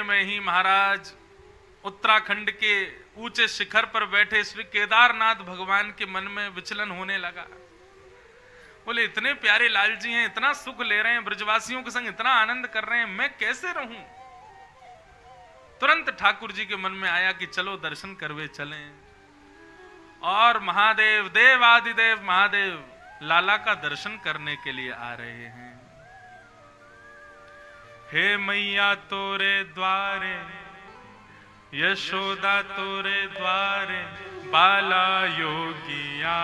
इतने में ही महाराज उत्तराखंड के ऊंचे शिखर पर बैठे श्री केदारनाथ भगवान के मन में विचलन होने लगा। बोले इतने प्यारे लाल जी हैं, इतना सुख ले रहे हैं, ब्रजवासियों के संग इतना आनंद कर रहे हैं, मैं कैसे रहूं। तुरंत ठाकुर जी के मन में आया कि चलो दर्शन करवे चलें। और महादेव, देवादिदेव महादेव लाला का दर्शन करने के लिए आ रहे हैं। हे मैया तोरे द्वारे, यशोदा तोरे द्वारे, बाला योगिया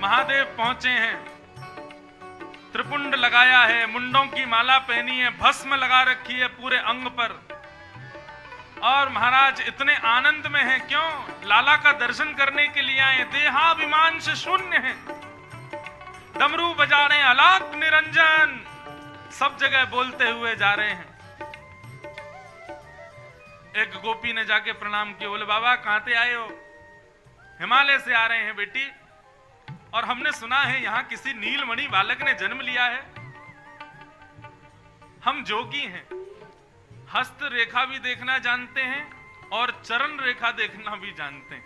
महादेव पहुंचे हैं। त्रिपुंड लगाया है, मुंडों की माला पहनी है, भस्म लगा रखी है पूरे अंग पर। और महाराज इतने आनंद में हैं, क्यों? लाला का दर्शन करने के लिए आए, देहाभिमान से शून्य हैं। डमरू बजा रहे हैं, अलाप निरंजन सब जगह बोलते हुए जा रहे हैं। एक गोपी ने जाके प्रणाम किया, बोले बाबा कहां से आए हो? हिमालय से आ रहे हैं बेटी, और हमने सुना है यहां किसी नीलमणि बालक ने जन्म लिया है। हम जोगी हैं, हस्त रेखा भी देखना जानते हैं और चरण रेखा देखना भी जानते हैं।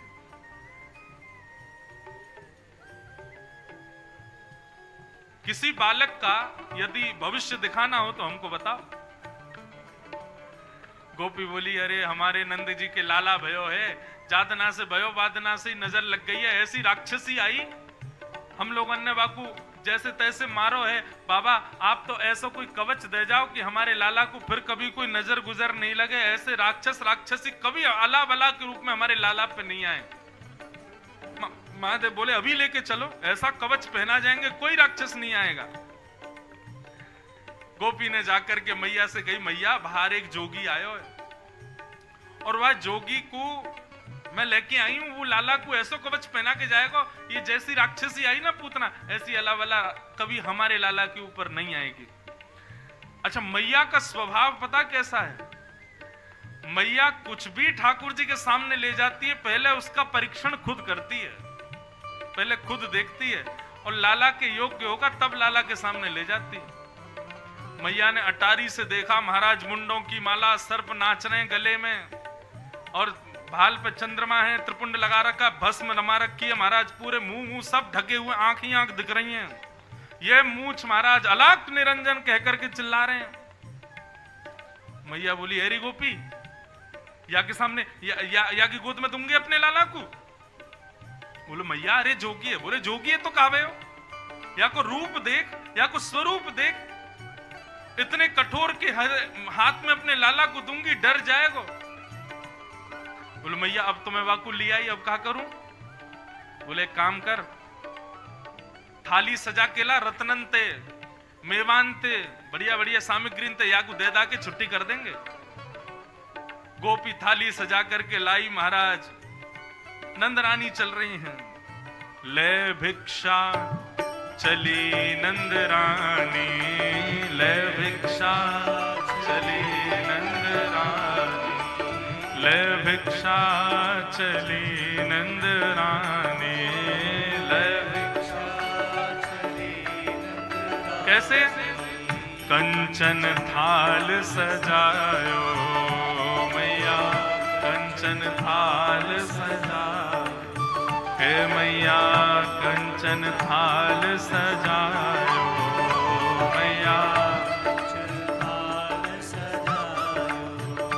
किसी बालक का यदि भविष्य दिखाना हो तो हमको बताओ। गोपी बोली, अरे हमारे नंद जी के लाला भयो है, जातना से भयो वादना से नजर लग गई है, ऐसी राक्षसी आई, हम लोगों ने बाकू जैसे तैसे मारो है। बाबा आप तो ऐसा कोई कवच दे जाओ कि हमारे लाला को फिर कभी कोई नजर गुजर नहीं लगे, ऐसे राक्षस राक्षसी कभी अला बला के रूप में हमारे लाला पे नहीं आए। महादेव बोले अभी लेके चलो, ऐसा कवच पहना जाएंगे कोई राक्षस नहीं आएगा। गोपी ने जाकर के मैया से कही, मैया बाहर एक जोगी आयो है और वह जोगी को मैं लेके आई हूं, वो लाला को ऐसा कवच पहना के जाएगा, ये जैसी राक्षसी आई ना पूतना, ऐसी अला वाला कभी हमारे लाला के ऊपर नहीं आएगी। अच्छा मैया का स्वभाव पता कैसा है? मैया कुछ भी ठाकुर जी के सामने ले जाती है, पहले उसका परीक्षण खुद करती है, पहले खुद देखती है और लाला के योग्य होगा तब लाला के सामने ले जाती है। मैया ने अटारी से देखा, महाराज मुंडों की माला, सर्प नाच रहे गले में और भाल पे चंद्रमा है, त्रिपुंड लगा रखा, भस्म रमा रखी है महाराज, पूरे मुंह सब ढके हुए, आंख ही आंख दिख रही हैं। ये मूछ महाराज अलाप निरंजन कह करके चिल्ला रहे हैं। मैया बोली, अरे गोपी या के सामने या की गोद में दूंगी अपने लाला को? बोलो मैया अरे जोगी है। बोले जोगी है तो कावे हो, या को रूप देख या को स्वरूप देख, इतने कठोर के हाथ में अपने लाला को दूंगी, डर जाएगा। बोले मैया अब तो मैं वाकू लिया ही, अब क्या करूं? बोले काम कर, थाली सजा के ला, रत्नंते मेवानते बढ़िया बढ़िया सामग्री या को दे दा के छुट्टी कर देंगे। गोपी थाली सजा करके लाई महाराज, नंद रानी चल रही हैं। ले भिक्षा चली नंद रानी, ले भिक्षा चली नंद रानी, ले भिक्षा चली नंद रानी, ले भिक्षा चली नंद रानी। कैसे? कंचन थाल सजायो मैया, कंचन थाल सजायो, हे मैया कंचन थाल सजायो मैया,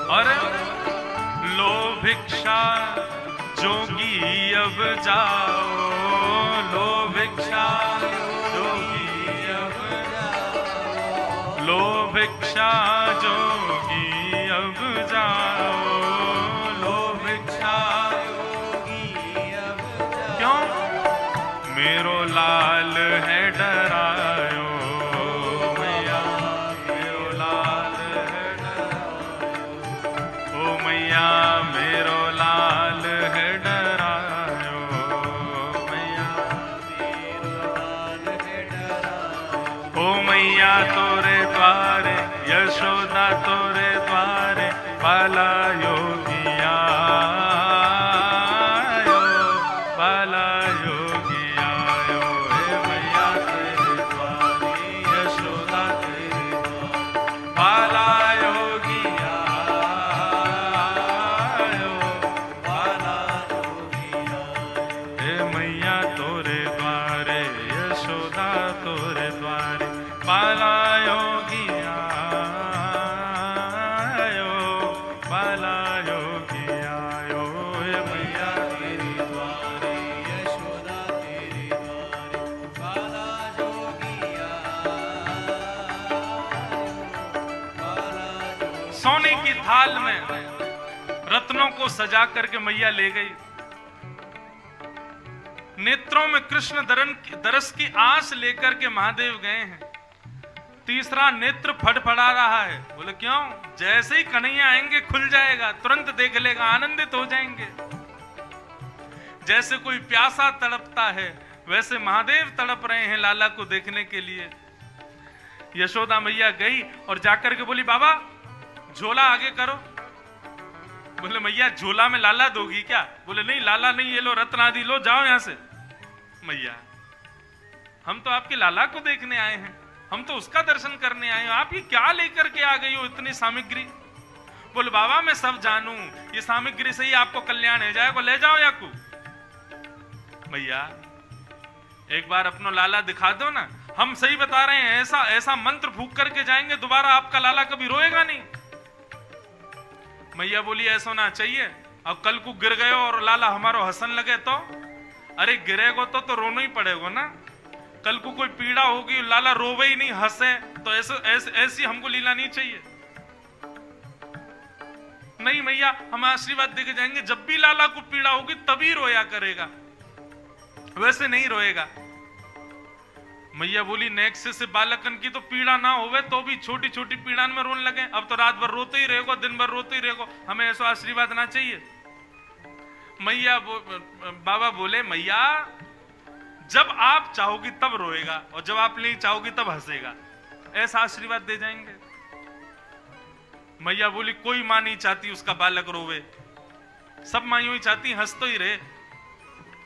और लो भिक्षा जोगी अब जाओ, लो भिक्षा जोगी अब जाओ, लो भिक्षा जोगी अब जाओ, लो भिक्षा जोगी अब जाओ। क्यों? मेरो लाल है डरायो मैया, मेरो लाल है डरायो, ओ मैया मेरो लाल है डरायो मैया, मेरो लाल है डरायो, ओ मैया मैया तोरे द्वारे, यशोदा तोरे द्वारे, बाला योगिया आयो, बाला योगिया आयो। हे मैया तेरे द्वारे, यशोदा तेरे द्वारे, बाला योगिया आयो, बाला योगिया। हे मैया तोरे द्वारे, यशोदा तोरे द्वारे, बाला योगिया आयो, बाला योगिया आयो। हे मैया तेरे द्वारे, यशोदा तेरे द्वारे, बाला योगिया आयो। सोने की थाल में रत्नों को सजा करके मैया ले गई। नेत्रों में कृष्ण दरस की आस लेकर के महादेव गए हैं। तीसरा नेत्र फड़फड़ा रहा है। बोले क्यों? जैसे ही कन्हैया आएंगे खुल जाएगा, तुरंत देख लेगा, आनंदित हो जाएंगे। जैसे कोई प्यासा तड़पता है वैसे महादेव तड़प रहे हैं लाला को देखने के लिए। यशोदा मैया गई और जाकर के बोली बाबा झोला आगे करो। बोले मैया झोला में लाला दोगी क्या? बोले नहीं लाला नहीं, ये लो रत्न आदि लो, जाओ यहां से। मैया हम तो आपके लाला को देखने आए हैं, हम तो उसका दर्शन करने आए हैं, आप ये क्या लेकर के आ गई हो इतनी सामग्री? बोले बाबा मैं सब जानू, ये सामग्री से ही आपको कल्याण हो जाएगा, ले जाओ याकू। मैया एक बार अपना लाला दिखा दो ना, हम सही बता रहे हैं, ऐसा ऐसा मंत्र फूंक करके जाएंगे दोबारा आपका लाला कभी रोएगा नहीं। मैया बोली ऐसा ना चाहिए, अब कल को गिर गए और लाला हमारो हंसन लगे तो? अरे गिरेगो तो रोना ही पड़ेगा ना। कल को कोई पीड़ा होगी, लाला रोवे ही नहीं हंसे, तो ऐसी हमको लीला नहीं चाहिए। नहीं मैया हम आशीर्वाद देके जाएंगे, जब भी लाला को पीड़ा होगी तभी रोया करेगा, वैसे नहीं रोएगा। मैया बोली नेक्स्ट से बालकन की तो पीड़ा ना होवे तो भी छोटी छोटी पीड़ा में रोने लगे, अब तो रात भर रोते ही रहेगो, दिन भर रोते ही रहेगो, हमें ऐसा आशीर्वाद ना चाहिए। मैया बाबा बोले मैया जब आप चाहोगी तब रोएगा और जब आप नहीं चाहोगी तब हंसेगा, ऐसा आशीर्वाद दे जाएंगे। मैया बोली कोई मां नहीं चाहती उसका बालक रोवे, सब माइयों ही चाहती हंस तो ही रहे,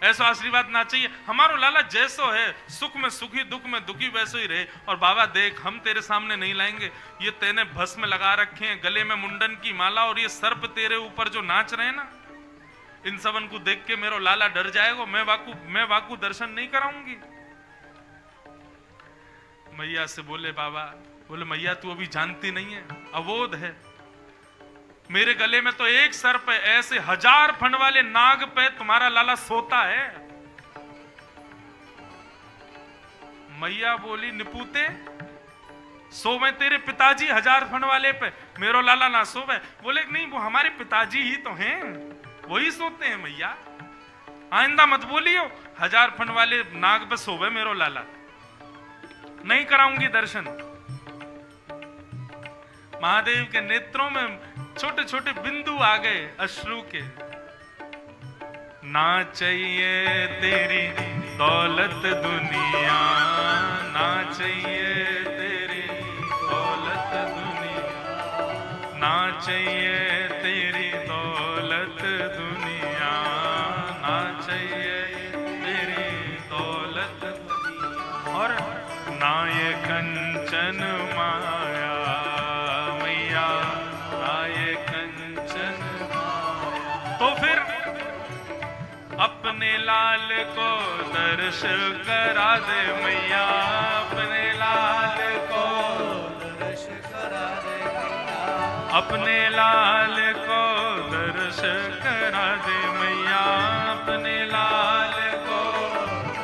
ऐसा आशीर्वाद ना चाहिए। हमारो लाला जैसो है, सुख में सुखी दुख में दुखी वैसो ही रहे। और बाबा देख हम तेरे सामने नहीं लाएंगे, ये तेने भस्म लगा रखे हैं, गले में मुंडन की माला और ये सर्प तेरे ऊपर जो नाच रहे हैं ना, इन सबन को देख के मेरा लाला डर जाएगा, मैं वाकू दर्शन नहीं कराऊंगी। मैया से बोले बाबा, बोले मैया तू अभी जानती नहीं है, अवोध है, मेरे गले में तो एक सर्प है, ऐसे 1000 फण वाले नाग पे तुम्हारा लाला सोता है। मैया बोली निपूते सोवे तेरे पिताजी 1000 फण वाले पे, मेरो लाला ना सोवे। बोले नहीं वो हमारे पिताजी ही तो हैं, वही सोते हैं। मैया आइंदा मत बोलियो 1000 फण वाले नाग पे सोवे मेरो लाला, नहीं कराऊंगी दर्शन। महादेव के नेत्रों में छोटे छोटे बिंदु आ गए अश्रु के। ना चाहिए तेरी दौलत दुनिया, ना चाहिए तेरी दौलत दुनिया, ना चाहिए तेरी दौलत दुनिया, ना चाहिए तेरी दौलत दुनिया, और ना ये कंचन माया मैया, ना ये कंचन माया। तो फिर अपने लाल को दर्श करा दे मैया, अपने लाल को दर्श करा दे मैया, अपने लाल को दर्श करा दे मैया, अपने लाल को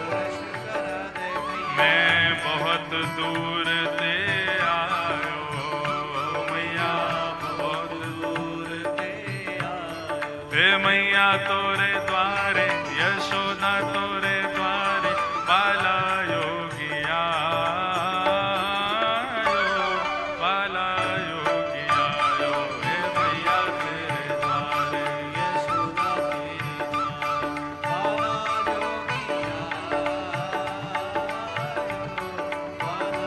दर्श करा दे मैया। मैं बहुत दूर से आयो मैया, बहुत दूर से आयो। हे मैया तोरे द्वारे, यशोदा तोरे द्वारे, बाला योगिया आयो, बाला योगिया आयो। हे मैया तेरे द्वारे, यशोदा तेरे द्वारे, बाला योगिया आयो, बाला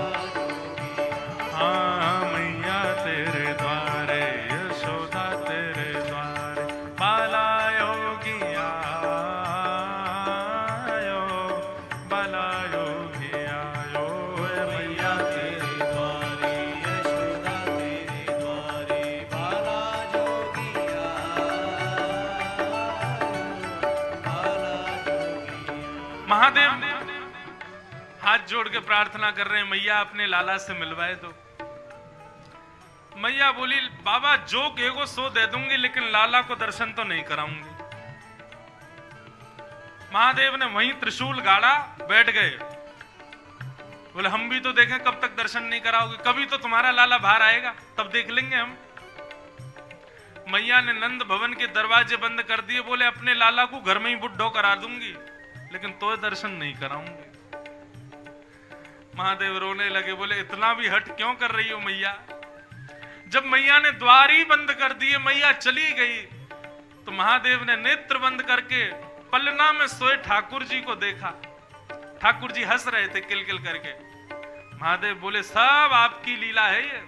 महादेव हाथ जोड़ के प्रार्थना कर रहे हैं, मैया अपने लाला से मिलवाए दो। मैया बोली, बाबा जो कहेगो सो दे दूंगी, लेकिन लाला को दर्शन तो नहीं कराऊंगी। महादेव ने वहीं त्रिशूल गाड़ा, बैठ गए। बोले हम भी तो देखें कब तक दर्शन नहीं कराओगे, कभी तो तुम्हारा लाला बाहर आएगा, तब देख लेंगे हम। मैया ने नंद भवन के दरवाजे बंद कर दिए। बोले अपने लाला को घर में ही बुड्ढो करा दूंगी, लेकिन तो दर्शन नहीं कराऊंगी। महादेव रोने लगे। बोले इतना भी हट क्यों कर रही हो मैया? जब मैया ने द्वार ही बंद कर दिए, मैया चली गई, तो महादेव ने नेत्र बंद करके पलना में सोए ठाकुर जी को देखा। ठाकुर जी हंस रहे थे किलकिल करके। महादेव बोले सब आपकी लीला है, ये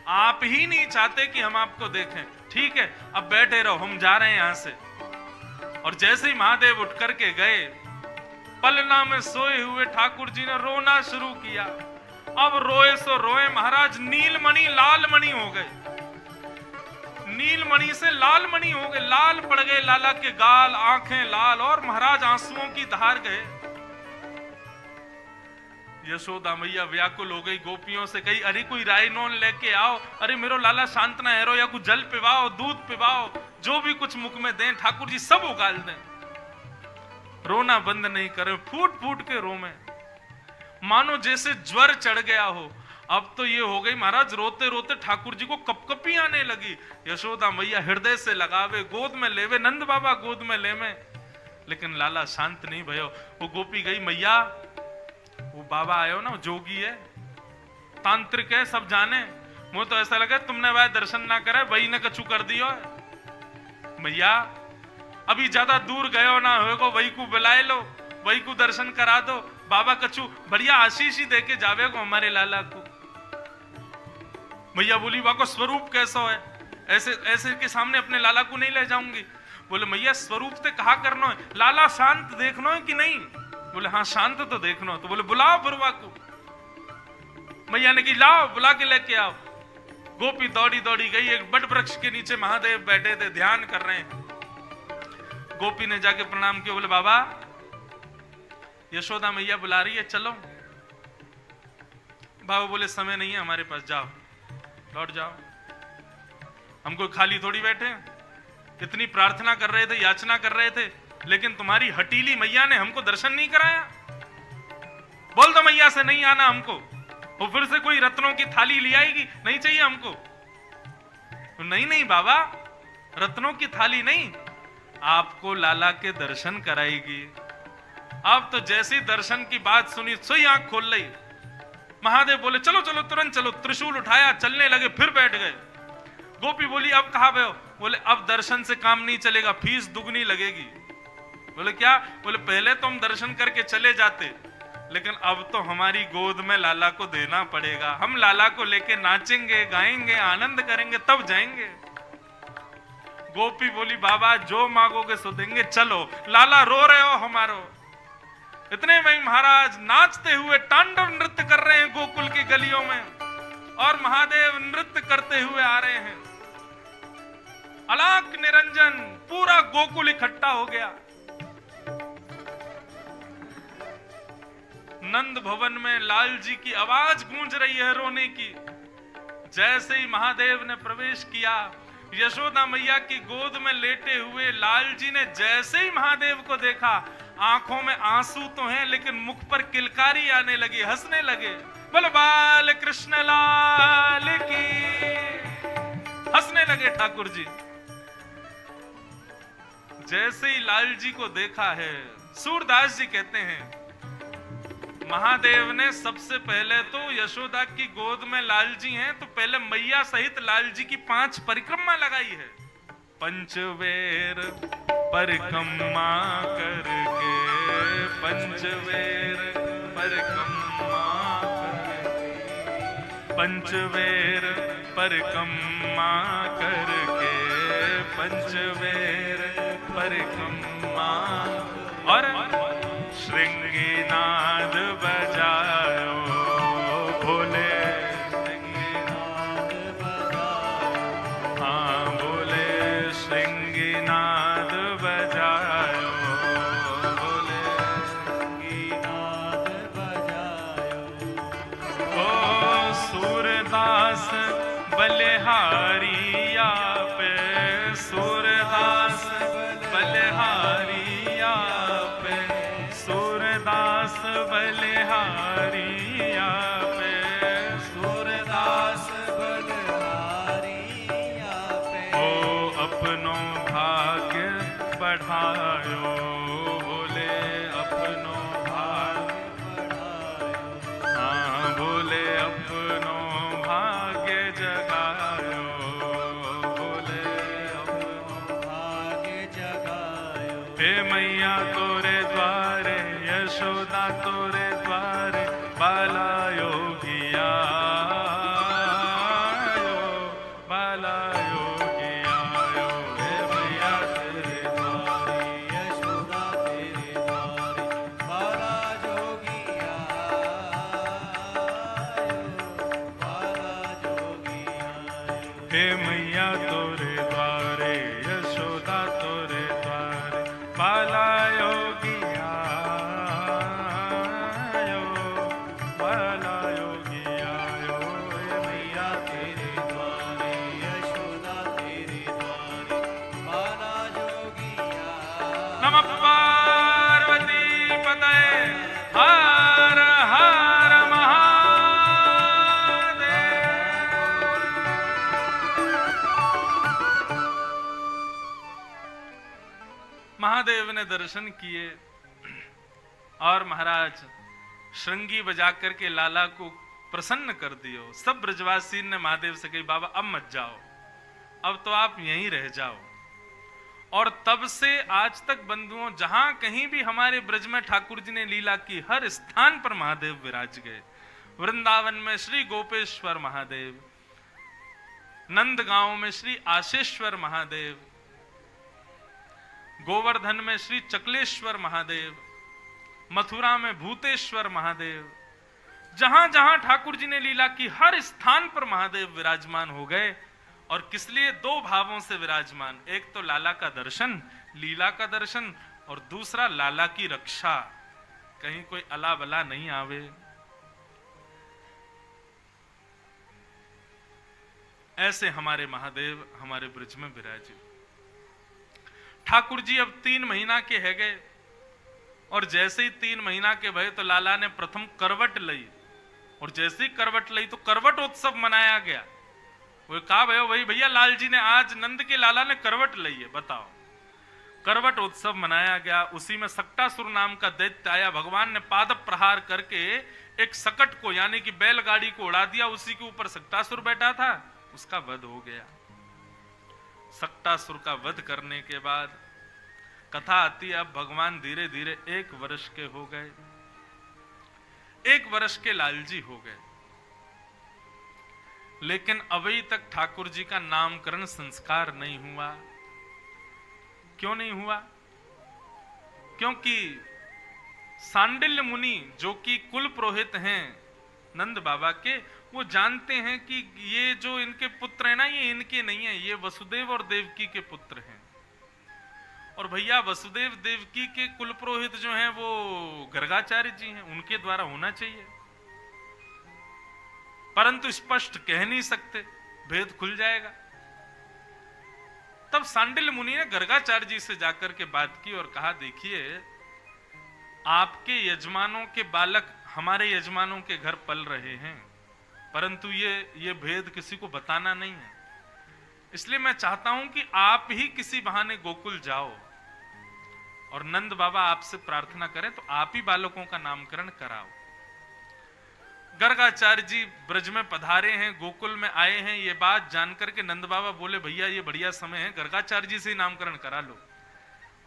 आप ही नहीं चाहते कि हम आपको देखें। ठीक है, अब बैठे रहो, हम जा रहे हैं यहां से। और जैसे ही महादेव उठ करके गए, पलना में सोए हुए ठाकुर जी ने रोना शुरू किया। अब रोए सो रोए महाराज, नीलमणि लालमणि हो गए, नीलमणि से लालमणि हो गए, लाल पड़ गए लाला के गाल, आंखें लाल, और महाराज आंसुओं की धार गए। यशोदा मैया व्याकुल हो गई, गोपियों से कही अरे कोई रायनोन लेके आओ, अरे मेरो लाला शांत ना हेरो, या कुछ जल पिवाओ, दूध पिवाओ, जो भी कुछ मुख में दें। ठाकुर जी सब उगाल दें। रोना बंद नहीं करे, फूट फूट के रो में, मानो जैसे ज्वर चढ़ गया हो। अब तो ये हो गई महाराज, रोते रोते ठाकुर जी को कपकपी आने लगी। यशोदा मैया हृदय से लगावे, गोद में लेवे, नंद बाबा गोद में लेवे, लेकिन लाला शांत नहीं भयो। वो गोपी गई, मैया वो बाबा आयो ना, जोगी है, तांत्रिक है, सब जाने, मुझे तो ऐसा लगा तुमने वह दर्शन ना करे, वही ने कछु कर दियो। मैया अभी ज्यादा दूर गयो ना होगो, वही को बुलाए लो, वही को दर्शन करा दो, बाबा कछु बढ़िया आशीष ही देके जावे को हमारे लाला को। मैया बोली वाको स्वरूप कैसा है, ऐसे ऐसे के सामने अपने लाला को नहीं ले जाऊंगी। बोले मैया स्वरूप से कहा करना है, लाला शांत देखना है कि नहीं? बोले हाँ शांत तो देखना। तो बोले बुलाओ बुरवा को। मैया ने की लाओ, बुला के लेके आओ। गोपी दौड़ी दौड़ी गई, एक बड़ वृक्ष के नीचे महादेव बैठे थे, ध्यान कर रहे हैं। गोपी ने जाके प्रणाम किया। बोले बाबा यशोदा मैया बुला रही है, चलो। बाबा बोले समय नहीं है हमारे पास, जाओ लौट जाओ, हमको खाली थोड़ी बैठे, इतनी प्रार्थना कर रहे थे, याचना कर रहे थे, लेकिन तुम्हारी हटीली मैया ने हमको दर्शन नहीं कराया। बोल दो मैया से नहीं आना हमको, वो फिर से कोई रत्नों की थाली ले आएगी, नहीं चाहिए हमको। नहीं नहीं बाबा, रत्नों की थाली नहीं, आपको लाला के दर्शन कराएगी। अब तो जैसी दर्शन की बात सुनी, सोई आंख खोल ली। महादेव बोले चलो चलो तुरंत चलो, त्रिशूल उठाया, चलने लगे, फिर बैठ गए। गोपी बोली अब कहां गए हो? बोले अब दर्शन से काम नहीं चलेगा, फीस दुगनी लगेगी। बोले क्या? बोले पहले तो हम दर्शन करके चले जाते, लेकिन अब तो हमारी गोद में लाला को देना पड़ेगा, हम लाला को लेके नाचेंगे, गाएंगे, आनंद करेंगे, तब जाएंगे। गोपी बोली बाबा जो मांगोगे सो देंगे, चलो। लाला रो रहे हो हमारो। इतने में महाराज नाचते हुए तांडव नृत्य कर रहे हैं गोकुल की गलियों में, और महादेव नृत्य करते हुए आ रहे हैं। अलाक निरंजन, पूरा गोकुल इकट्ठा हो गया। नंद भवन में लाल जी की आवाज गूंज रही है रोने की। जैसे ही महादेव ने प्रवेश किया, यशोदा मैया की गोद में लेटे हुए लाल जी ने जैसे ही महादेव को देखा, आंखों में आंसू तो हैं, लेकिन मुख पर किलकारी आने लगी, हंसने लगे। बोलो बाल कृष्ण लाल की, हंसने लगे ठाकुर जी। जैसे ही लाल जी को देखा है, सूरदास जी कहते हैं महादेव ने सबसे पहले तो यशोदा की गोद में लाल जी हैं, तो पहले मैया सहित लाल जी की 5 परिक्रमा लगाई है। पंचवेर परिक्रमा करके, पंचवेर परिक्रमा करके, पंचवेर परिक्रमा करके, पंचवेर परिक्रमा, और श्रृंगीनाद बजायो भोले, श्रृंगीनाद बजायो, हाँ भोले श्रृंगीनाद बजायो, भोले श्रृंगीनाद बलिहारी आपे, सूरदास बलिहारी आपे, ओ अपनो भाग्य बढ़ायो, बोले अपनो भाग्य बढ़ायो, हाँ बोले अपनो भाग्य जगायो, बोले अपनो भाग्य जगायो। हे मैया तोरे द्वारे, यशोदा तोरे द्वारे, बाला योगिया बाला योगिया, हे मैया तेरे द्वारे, यशोदा तेरे द्वारे, बाला जोगिया बाला जोगिया। हे मैया तोरे द्वारे, यशोदा तोरे द्वारे, बाला योगिया बाला योगिया, हे मैया तेरे द्वारे, यशोदा तेरे द्वारे, बाला जोगिया। नमः पार्वती पतये, हर हर महादेव ने दर्शन किए और महाराज श्रृंगी बजा करके लाला को प्रसन्न कर दियो। सब ब्रजवासी ने महादेव से कही बाबा अब मत जाओ, अब तो आप यहीं रह जाओ। और तब से आज तक बंधुओं जहां कहीं भी हमारे ब्रज में ठाकुर जी ने लीला की, हर स्थान पर महादेव विराज गए। वृंदावन में श्री गोपेश्वर महादेव, नंदगांव में श्री आशेश्वर महादेव, गोवर्धन में श्री चकलेश्वर महादेव, मथुरा में भूतेश्वर महादेव, जहां जहां ठाकुर जी ने लीला की हर स्थान पर महादेव विराजमान हो गए। और किस लिए? दो भावों से विराजमान, एक तो लाला का दर्शन, लीला का दर्शन, और दूसरा लाला की रक्षा, कहीं कोई अला बला नहीं आवे। ऐसे हमारे महादेव हमारे ब्रज में विराजे। ठाकुर जी अब 3 महीना के है गए, और जैसे ही 3 महीना के भये तो लाला ने प्रथम करवट ली, और जैसे ही करवट ली तो करवट उत्सव मनाया गया। वो कहा भाई भैया लाल जी ने आज नंद के लाला ने करवट ली है, बताओ। करवट उत्सव मनाया गया। उसी में सक्टासुर नाम का दैत्य आया। भगवान ने पाद प्रहार करके एक सकट को यानी कि बैलगाड़ी को उड़ा दिया, उसी के ऊपर सक्टासुर बैठा था, उसका वध हो गया। सक्टासुर का वध करने के बाद कथा आती है, अब भगवान धीरे धीरे 1 वर्ष के हो गए, 1 वर्ष के लालजी हो गए। लेकिन अभी तक ठाकुर जी का नामकरण संस्कार नहीं हुआ। क्यों नहीं हुआ? क्योंकि सांडिल्य मुनि जो कि कुल पुरोहित हैं नंद बाबा के, वो जानते हैं कि ये जो इनके पुत्र हैं ना, ये इनके नहीं है, ये वसुदेव और देवकी के पुत्र हैं। और भैया वसुदेव देवकी के कुल पुरोहित जो हैं वो गर्गाचार्य जी हैं, उनके द्वारा होना चाहिए, परंतु स्पष्ट कह नहीं सकते, भेद खुल जाएगा। तब सांडिल्य मुनि ने गर्गाचार्य जी से जाकर के बात की और कहा, देखिए आपके यजमानों के बालक हमारे यजमानों के घर पल रहे हैं, परंतु ये भेद किसी को बताना नहीं है। इसलिए मैं चाहता हूं कि आप ही किसी बहाने गोकुल जाओ और नंद बाबा आपसे प्रार्थना करें तो आप ही बालकों का नामकरण कराओ। गर्गाचार्य जी ब्रज में पधारे हैं, गोकुल में आए हैं। ये बात जानकर के नंद बाबा बोले, भैया ये बढ़िया समय है, गर्गाचार्य जी से ही नामकरण करा लो।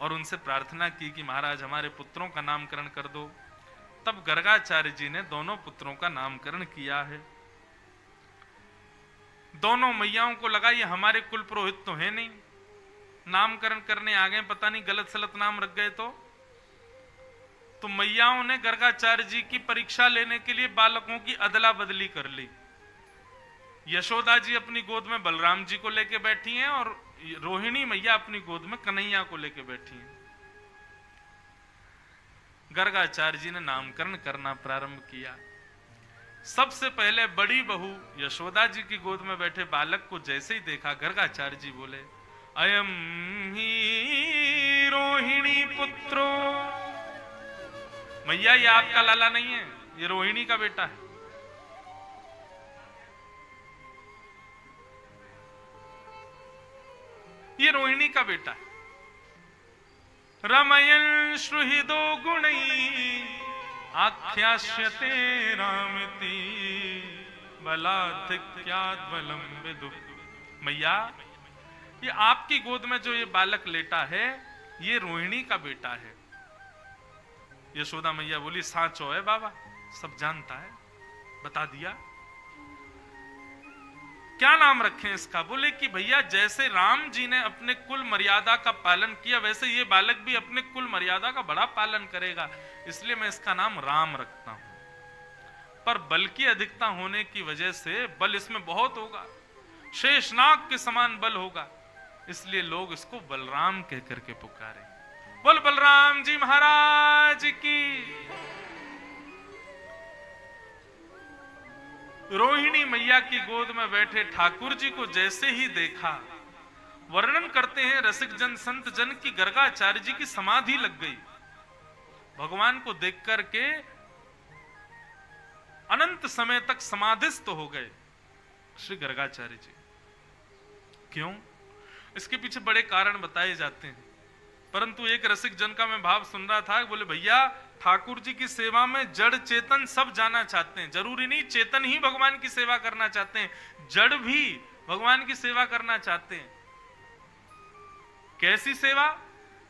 और उनसे प्रार्थना की कि महाराज हमारे पुत्रों का नामकरण कर दो। तब गर्गाचार्य जी ने दोनों पुत्रों का नामकरण किया है। दोनों मैयाओं को लगा ये हमारे कुल पुरोहित तो है नहीं, नामकरण करने आ गए, पता नहीं गलत सलत नाम रख गए तो मैयाओं ने गर्गाचार्य जी की परीक्षा लेने के लिए बालकों की अदला बदली कर ली। यशोदा जी अपनी गोद में बलराम जी को लेके बैठी हैं और रोहिणी मैया अपनी गोद में कन्हैया को लेके बैठी हैं। गर्गाचार्य जी ने नामकरण करना प्रारंभ किया। सबसे पहले बड़ी बहू यशोदा जी की गोद में बैठे बालक को जैसे ही देखा, गर्गाचार्य जी बोले, अयम ही रोहिणी पुत्रो मैया ये आपका लाला नहीं है, ये रोहिणी का बेटा है। ये रोहिणी का बेटा है। रमयन श्रुहिदो गुणई आख्यास्यते रामति बलाधिक्याद्बलं विदुः। मैया ये आपकी गोद में जो ये बालक लेटा है ये रोहिणी का बेटा है। यशोदा मैया बोली साचो है बाबा, सब जानता है, बता दिया। क्या नाम रखें इसका? बोले कि भैया जैसे राम जी ने अपने कुल मर्यादा का पालन किया वैसे ये बालक भी अपने कुल मर्यादा का बड़ा पालन करेगा, इसलिए मैं इसका नाम राम रखता हूं। पर बल की अधिकता होने की वजह से बल इसमें बहुत होगा, शेषनाग के समान बल होगा, इसलिए लोग इसको बलराम कह करके पुकारे। बोल बलराम जी महाराज की। रोहिणी मैया की गोद में बैठे ठाकुर जी को जैसे ही देखा, वर्णन करते हैं रसिक जन संत जन की गर्गाचार्य जी की समाधि लग गई। भगवान को देख करके अनंत समय तक समाधिस्थ हो गए श्री गर्गाचार्य जी। क्यों? इसके पीछे बड़े कारण बताए जाते हैं, परंतु एक रसिक जन का मैं भाव सुन रहा था, बोले भैया ठाकुर जी की सेवा में जड़ चेतन सब जाना चाहते हैं, जरूरी नहीं चेतन ही भगवान की सेवा करना चाहते हैं, जड़ भी भगवान की सेवा करना चाहते हैं। कैसी सेवा?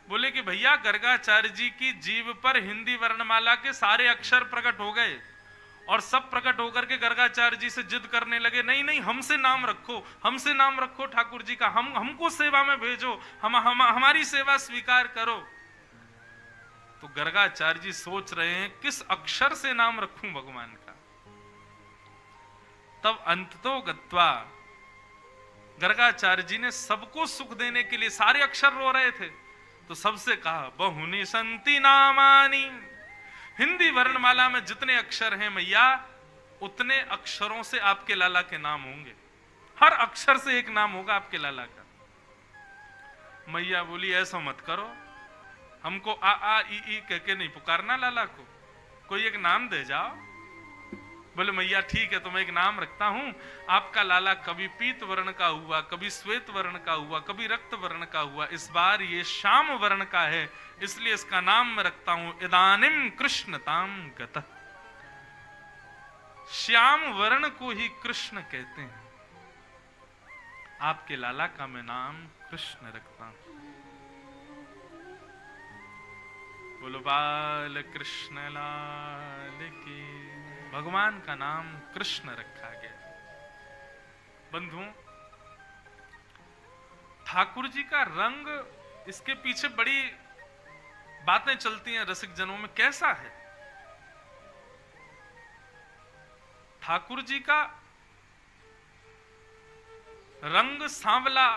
बोले कि भैया गर्गाचार्य जी की जीभ पर हिंदी वर्णमाला के सारे अक्षर प्रकट हो गए और सब प्रकट होकर के गर्गाचार्य जी से जिद करने लगे, नहीं नहीं हमसे नाम रखो, हमसे नाम रखो ठाकुर जी का, हमको सेवा में भेजो, हमारी सेवा स्वीकार करो। तो गर्गाचार्य जी सोच रहे हैं किस अक्षर से नाम रखूं भगवान का। तब अंततो गत्वा गर्गाचार्य जी ने सबको सुख देने के लिए, सारे अक्षर रो रहे थे, तो सबसे कहा बहुनी संति नामानी, हिंदी वर्णमाला में जितने अक्षर हैं मैया उतने अक्षरों से आपके लाला के नाम होंगे, हर अक्षर से एक नाम होगा आपके लाला का। मैया बोली ऐसा मत करो, हमको आ आ ई कह के नहीं पुकारना लाला को, कोई एक नाम दे जाओ। बोले मैया ठीक है तो मैं एक नाम रखता हूं, आपका लाला कभी पीत वर्ण का हुआ, कभी श्वेत वर्ण का हुआ, कभी रक्त वर्ण का हुआ, इस बार ये श्याम वर्ण का है, इसलिए इसका नाम मैं रखता हूं इदानिम कृष्णताम गतः। श्याम वर्ण को ही कृष्ण कहते हैं, आपके लाला का मैं नाम कृष्ण रखता हूं। बोलो बाल कृष्ण लाल की। भगवान का नाम कृष्ण रखा गया। बंधुओं, ठाकुर जी का रंग, इसके पीछे बड़ी बातें चलती हैं रसिक जनों में, कैसा है ठाकुर जी का रंग? सांवला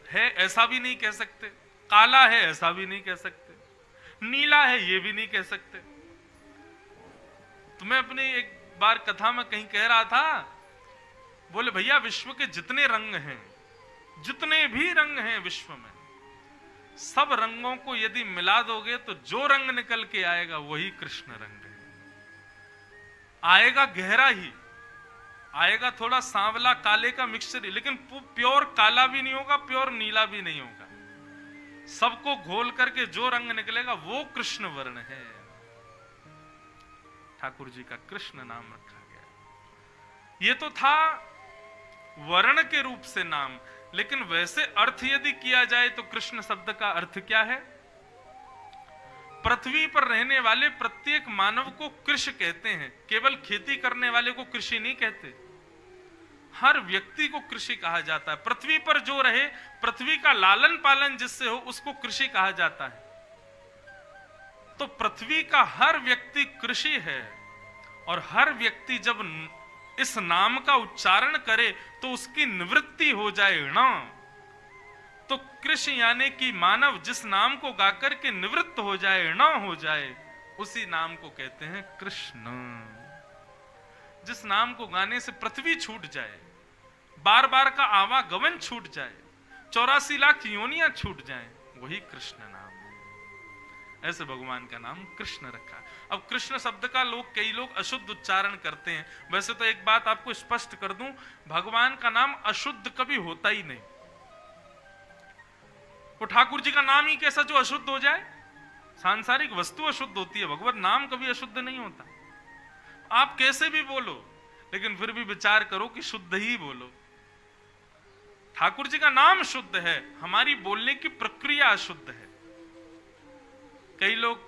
है ऐसा भी नहीं कह सकते, काला है ऐसा भी नहीं कह सकते, नीला है ये भी नहीं कह सकते। तो मैं अपनी एक बार कथा में कहीं कह रहा था, बोले भैया विश्व के जितने रंग हैं, जितने भी रंग हैं विश्व में, सब रंगों को यदि मिला दोगे तो जो रंग निकल के आएगा वही कृष्ण रंग है। आएगा गहरा ही आएगा, थोड़ा सांवला काले का मिक्सचर ही, लेकिन प्योर काला भी नहीं होगा, प्योर नीला भी नहीं होगा, सबको घोल करके जो रंग निकलेगा वो कृष्ण वर्ण है। ठाकुर जी का कृष्ण नाम रखा गया। ये तो था वर्ण के रूप से नाम, लेकिन वैसे अर्थ यदि किया जाए तो कृष्ण शब्द का अर्थ क्या है? पृथ्वी पर रहने वाले प्रत्येक मानव को कृषि कहते हैं, केवल खेती करने वाले को कृषि नहीं कहते, हर व्यक्ति को कृषि कहा जाता है। पृथ्वी पर जो रहे, पृथ्वी का लालन पालन जिससे हो उसको कृषि कहा जाता है। तो पृथ्वी का हर व्यक्ति कृषि है, और हर व्यक्ति जब इस नाम का उच्चारण करे तो उसकी निवृत्ति हो जाए ना। तो कृषि यानी कि मानव जिस नाम को गाकर के निवृत्त हो जाए, ना हो जाए, उसी नाम को कहते हैं कृष्ण। जिस नाम को गाने से पृथ्वी छूट जाए, बार बार का आवागमन छूट जाए, 84 लाख योनियां छूट जाएं, वही कृष्ण नाम है। ऐसे भगवान का नाम कृष्ण रखा। अब कृष्ण शब्द का कई लोग अशुद्ध उच्चारण करते हैं। वैसे तो एक बात आपको स्पष्ट कर दूं, भगवान का नाम अशुद्ध कभी होता ही नहीं। वो ठाकुर जी का नाम ही कैसा जो अशुद्ध हो जाए? सांसारिक वस्तु अशुद्ध होती है, भगवत नाम कभी अशुद्ध नहीं होता। आप कैसे भी बोलो, लेकिन फिर भी विचार करो कि शुद्ध ही बोलो। ठाकुर जी का नाम शुद्ध है, हमारी बोलने की प्रक्रिया अशुद्ध है। कई लोग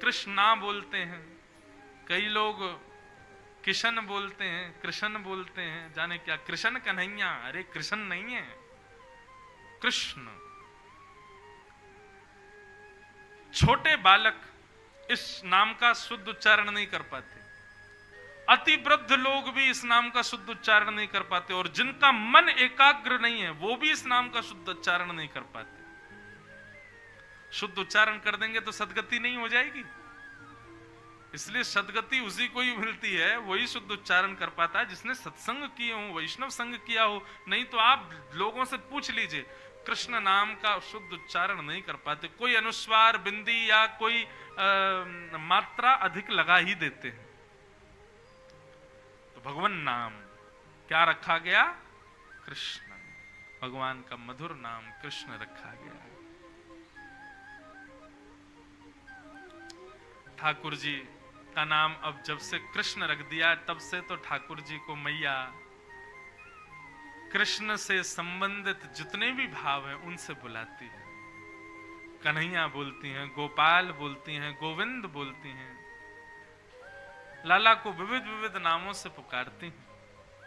कृष्णा बोलते हैं, कई लोग किशन बोलते हैं, कृष्ण बोलते हैं, जाने क्या कृष्ण कन्हैया। अरे कृष्ण नहीं है, कृष्ण। छोटे बालक इस नाम का शुद्ध उच्चारण नहीं कर पाते, अति वृद्ध लोग भी इस नाम का शुद्ध उच्चारण नहीं कर पाते, और जिनका मन एकाग्र नहीं है वो भी इस नाम का शुद्ध उच्चारण नहीं कर पाते। शुद्ध उच्चारण कर देंगे तो सदगति नहीं हो जाएगी, इसलिए सदगति उसी को ही मिलती है, वही शुद्ध उच्चारण कर पाता है जिसने सत्संग किए हो, वैष्णव संग किया हो। नहीं तो आप लोगों से पूछ लीजिए, कृष्ण नाम का शुद्ध उच्चारण नहीं कर पाते। कोई अनुस्वार बिंदी या कोई मात्रा अधिक लगा ही देते हैं। तो भगवान नाम क्या रखा गया? कृष्ण। भगवान का मधुर नाम कृष्ण रखा गया। ठाकुर जी का नाम अब जब से कृष्ण रख दिया, तब से तो ठाकुर जी को मैया कृष्ण से संबंधित जितने भी भाव हैं उनसे बुलाती है। कन्हैया बोलती हैं, गोपाल बोलती हैं, गोविंद बोलती हैं, लाला को विविध विविध नामों से पुकारती हैं।